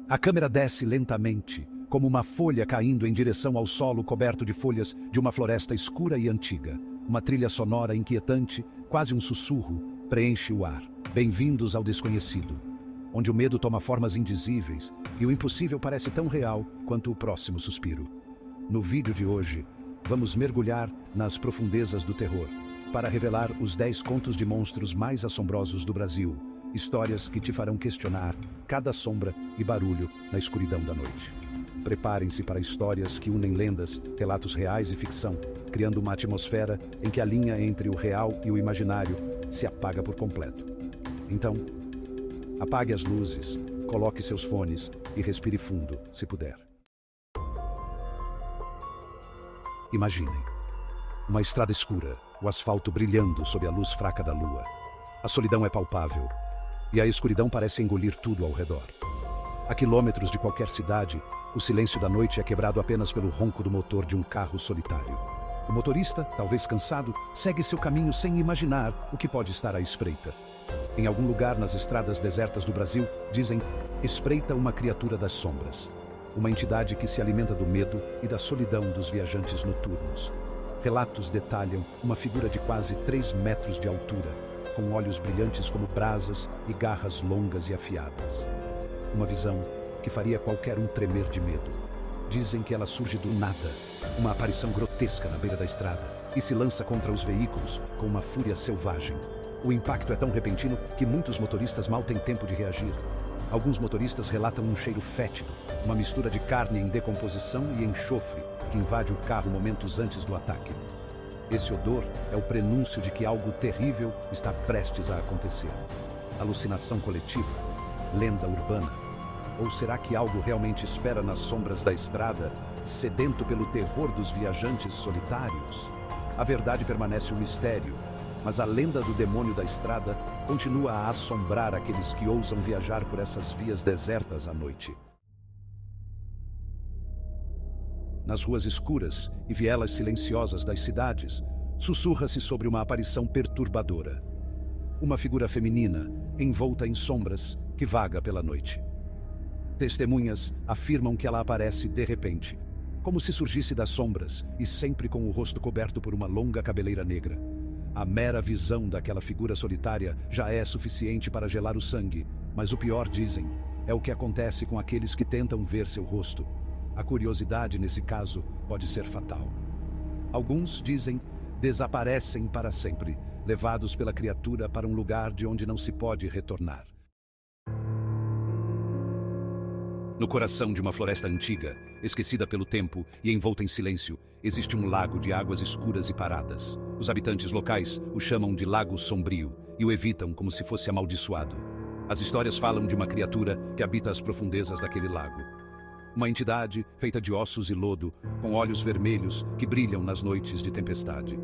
A câmera desce lentamente, como uma folha caindo em direção ao solo coberto de folhas de uma floresta escura e antiga. Uma trilha sonora inquietante, quase um sussurro, preenche o ar. Bem-vindos ao desconhecido, onde o medo toma formas indizíveis e o impossível parece tão real quanto o próximo suspiro. No vídeo de hoje, vamos mergulhar nas profundezas do terror, para revelar os 10 contos de monstros mais assombrosos do Brasil, histórias que te farão questionar cada sombra e barulho na escuridão da noite. Preparem-se para histórias que unem lendas, relatos reais e ficção, criando uma atmosfera em que a linha entre o real e o imaginário se apaga por completo. Então, apague as luzes, coloque seus fones e respire fundo, se puder. Imaginem uma estrada escura, o asfalto brilhando sob a luz fraca da lua. A solidão é palpável e a escuridão parece engolir tudo ao redor. A quilômetros de qualquer cidade, o silêncio da noite é quebrado apenas pelo ronco do motor de um carro solitário. O motorista, talvez cansado, segue seu caminho sem imaginar o que pode estar à espreita. Em algum lugar nas estradas desertas do Brasil, dizem, espreita uma criatura das sombras. Uma entidade que se alimenta do medo e da solidão dos viajantes noturnos. Relatos detalham uma figura de quase 3 metros de altura, com olhos brilhantes como brasas e garras longas e afiadas. Uma visão que faria qualquer um tremer de medo. Dizem que ela surge do nada, uma aparição grotesca na beira da estrada, e se lança contra os veículos com uma fúria selvagem. O impacto é tão repentino que muitos motoristas mal têm tempo de reagir. Alguns motoristas relatam um cheiro fétido, uma mistura de carne em decomposição e enxofre que invade o carro momentos antes do ataque. Esse odor é o prenúncio de que algo terrível está prestes a acontecer. Alucinação coletiva? Lenda urbana? Ou será que algo realmente espera nas sombras da estrada, sedento pelo terror dos viajantes solitários? A verdade permanece um mistério, mas a lenda do demônio da estrada continua a assombrar aqueles que ousam viajar por essas vias desertas à noite. Nas ruas escuras e vielas silenciosas das cidades, sussurra-se sobre uma aparição perturbadora. Uma figura feminina, envolta em sombras, que vaga pela noite. Testemunhas afirmam que ela aparece de repente, como se surgisse das sombras e sempre com o rosto coberto por uma longa cabeleira negra. A mera visão daquela figura solitária já é suficiente para gelar o sangue, mas o pior, dizem, é o que acontece com aqueles que tentam ver seu rosto. A curiosidade, nesse caso, pode ser fatal. Alguns, dizem, desaparecem para sempre, levados pela criatura para um lugar de onde não se pode retornar. No coração de uma floresta antiga, esquecida pelo tempo e envolta em silêncio, existe um lago de águas escuras e paradas. Os habitantes locais o chamam de Lago Sombrio e o evitam como se fosse amaldiçoado. As histórias falam de uma criatura que habita as profundezas daquele lago. Uma entidade feita de ossos e lodo, com olhos vermelhos que brilham nas noites de tempestade.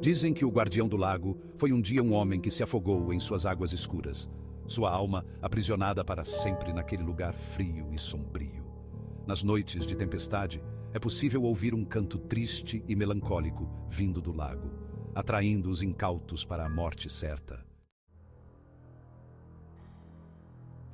Dizem que o guardião do lago foi um dia um homem que se afogou em suas águas escuras. Sua alma aprisionada para sempre naquele lugar frio e sombrio. Nas noites de tempestade, é possível ouvir um canto triste e melancólico vindo do lago, atraindo os incautos para a morte certa.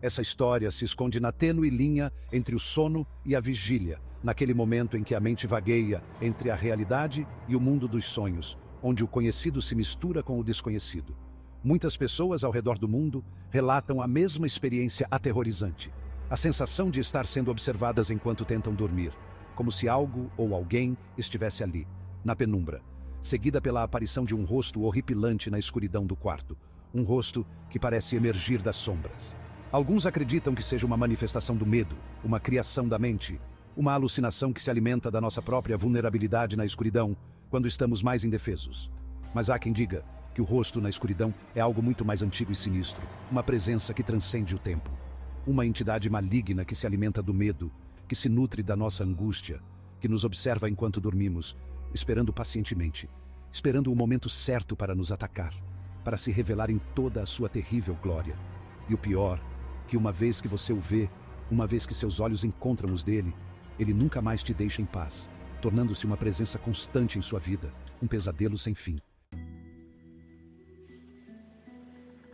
Essa história se esconde na tênue linha entre o sono e a vigília, naquele momento em que a mente vagueia entre a realidade e o mundo dos sonhos, onde o conhecido se mistura com o desconhecido. Muitas pessoas ao redor do mundo relatam a mesma experiência aterrorizante. A sensação de estar sendo observadas enquanto tentam dormir, como se algo ou alguém estivesse ali, na penumbra, seguida pela aparição de um rosto horripilante na escuridão do quarto, um rosto que parece emergir das sombras. Alguns acreditam que seja uma manifestação do medo, uma criação da mente, uma alucinação que se alimenta da nossa própria vulnerabilidade na escuridão, quando estamos mais indefesos. Mas há quem diga que o rosto na escuridão é algo muito mais antigo e sinistro, uma presença que transcende o tempo. Uma entidade maligna que se alimenta do medo, que se nutre da nossa angústia, que nos observa enquanto dormimos, esperando pacientemente, esperando o momento certo para nos atacar, para se revelar em toda a sua terrível glória. E o pior, que uma vez que você o vê, uma vez que seus olhos encontram os dele, ele nunca mais te deixa em paz, tornando-se uma presença constante em sua vida, um pesadelo sem fim.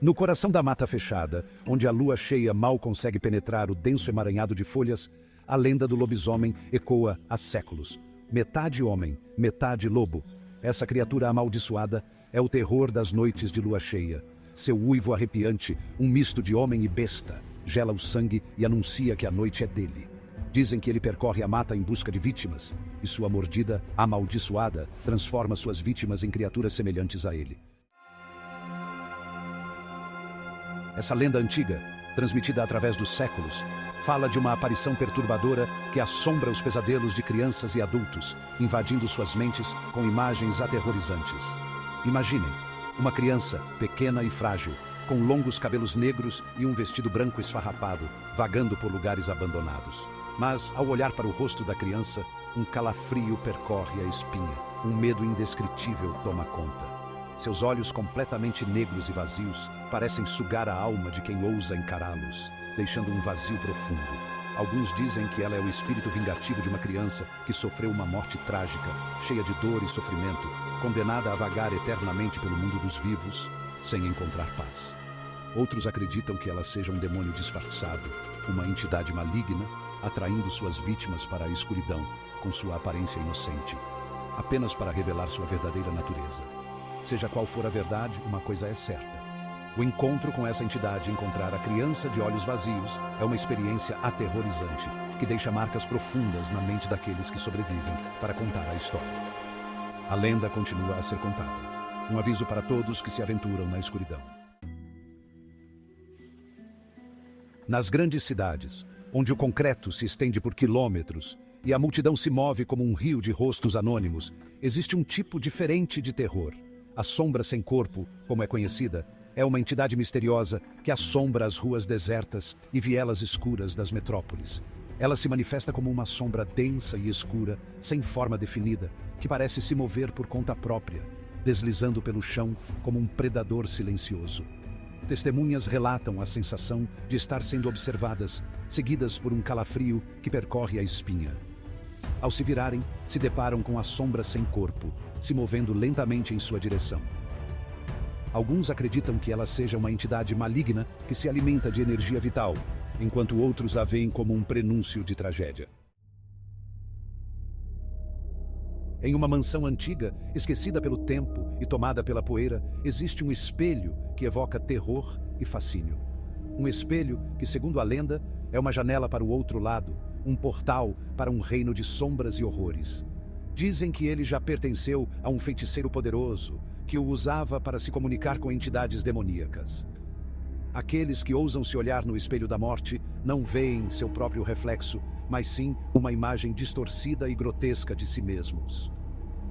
No coração da mata fechada, onde a lua cheia mal consegue penetrar o denso emaranhado de folhas, a lenda do lobisomem ecoa há séculos. Metade homem, metade lobo. Essa criatura amaldiçoada é o terror das noites de lua cheia. Seu uivo arrepiante, um misto de homem e besta, gela o sangue e anuncia que a noite é dele. Dizem que ele percorre a mata em busca de vítimas, e sua mordida, amaldiçoada, transforma suas vítimas em criaturas semelhantes a ele. Essa lenda antiga, transmitida através dos séculos, fala de uma aparição perturbadora que assombra os pesadelos de crianças e adultos, invadindo suas mentes com imagens aterrorizantes. Imaginem, uma criança, pequena e frágil, com longos cabelos negros e um vestido branco esfarrapado, vagando por lugares abandonados. Mas, ao olhar para o rosto da criança, um calafrio percorre a espinha, um medo indescritível toma conta. Seus olhos completamente negros e vazios parecem sugar a alma de quem ousa encará-los, deixando um vazio profundo. Alguns dizem que ela é o espírito vingativo de uma criança que sofreu uma morte trágica, cheia de dor e sofrimento, condenada a vagar eternamente pelo mundo dos vivos, sem encontrar paz. Outros acreditam que ela seja um demônio disfarçado, uma entidade maligna, atraindo suas vítimas para a escuridão com sua aparência inocente, apenas para revelar sua verdadeira natureza. Seja qual for a verdade, uma coisa é certa. O encontro com essa entidade, encontrar a criança de olhos vazios, é uma experiência aterrorizante, que deixa marcas profundas na mente daqueles que sobrevivem para contar a história. A lenda continua a ser contada. Um aviso para todos que se aventuram na escuridão. Nas grandes cidades, onde o concreto se estende por quilômetros e a multidão se move como um rio de rostos anônimos, existe um tipo diferente de terror. A sombra sem corpo, como é conhecida, é uma entidade misteriosa que assombra as ruas desertas e vielas escuras das metrópoles. Ela se manifesta como uma sombra densa e escura, sem forma definida, que parece se mover por conta própria, deslizando pelo chão como um predador silencioso. Testemunhas relatam a sensação de estar sendo observadas, seguidas por um calafrio que percorre a espinha. Ao se virarem, se deparam com a sombra sem corpo, se movendo lentamente em sua direção. Alguns acreditam que ela seja uma entidade maligna que se alimenta de energia vital, enquanto outros a veem como um prenúncio de tragédia. Em uma mansão antiga, esquecida pelo tempo e tomada pela poeira, existe um espelho que evoca terror e fascínio. Um espelho que, segundo a lenda, é uma janela para o outro lado, um portal para um reino de sombras e horrores. Dizem que ele já pertenceu a um feiticeiro poderoso, que o usava para se comunicar com entidades demoníacas. Aqueles que ousam se olhar no espelho da morte não veem seu próprio reflexo, mas sim uma imagem distorcida e grotesca de si mesmos.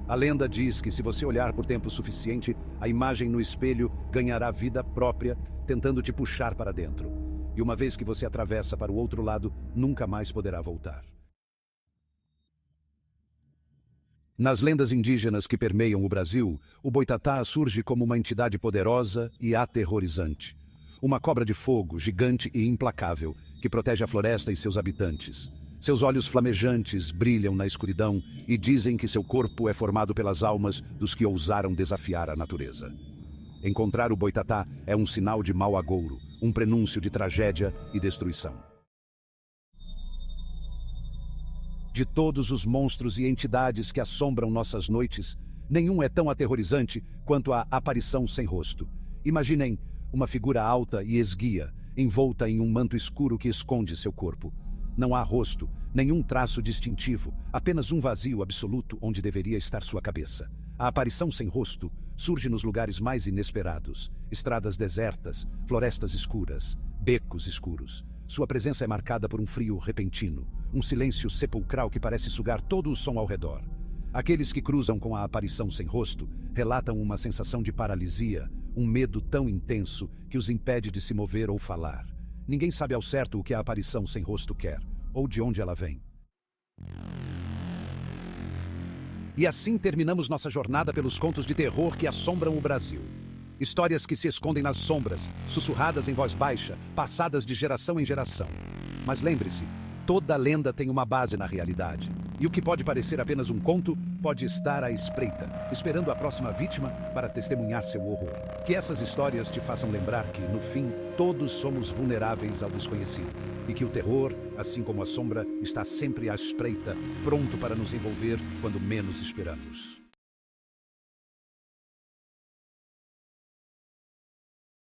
A lenda diz que se você olhar por tempo suficiente, a imagem no espelho ganhará vida própria, tentando te puxar para dentro. E uma vez que você atravessa para o outro lado, nunca mais poderá voltar. Nas lendas indígenas que permeiam o Brasil, o boitatá surge como uma entidade poderosa e aterrorizante. Uma cobra de fogo, gigante e implacável, que protege a floresta e seus habitantes. Seus olhos flamejantes brilham na escuridão e dizem que seu corpo é formado pelas almas dos que ousaram desafiar a natureza. Encontrar o boitatá é um sinal de mau agouro, um prenúncio de tragédia e destruição. De todos os monstros e entidades que assombram nossas noites, nenhum é tão aterrorizante quanto a aparição sem rosto. Imaginem uma figura alta e esguia, envolta em um manto escuro que esconde seu corpo. Não há rosto, nenhum traço distintivo, apenas um vazio absoluto onde deveria estar sua cabeça. A aparição sem rosto surge nos lugares mais inesperados, estradas desertas, florestas escuras, becos escuros. Sua presença é marcada por um frio repentino, um silêncio sepulcral que parece sugar todo o som ao redor. Aqueles que cruzam com a aparição sem rosto relatam uma sensação de paralisia, um medo tão intenso que os impede de se mover ou falar. Ninguém sabe ao certo o que a aparição sem rosto quer, ou de onde ela vem. E assim terminamos nossa jornada pelos contos de terror que assombram o Brasil. Histórias que se escondem nas sombras, sussurradas em voz baixa, passadas de geração em geração. Mas lembre-se, toda lenda tem uma base na realidade. E o que pode parecer apenas um conto, pode estar à espreita, esperando a próxima vítima para testemunhar seu horror. Que essas histórias te façam lembrar que, no fim, todos somos vulneráveis ao desconhecido. E que o terror, assim como a sombra, está sempre à espreita, pronto para nos envolver quando menos esperamos.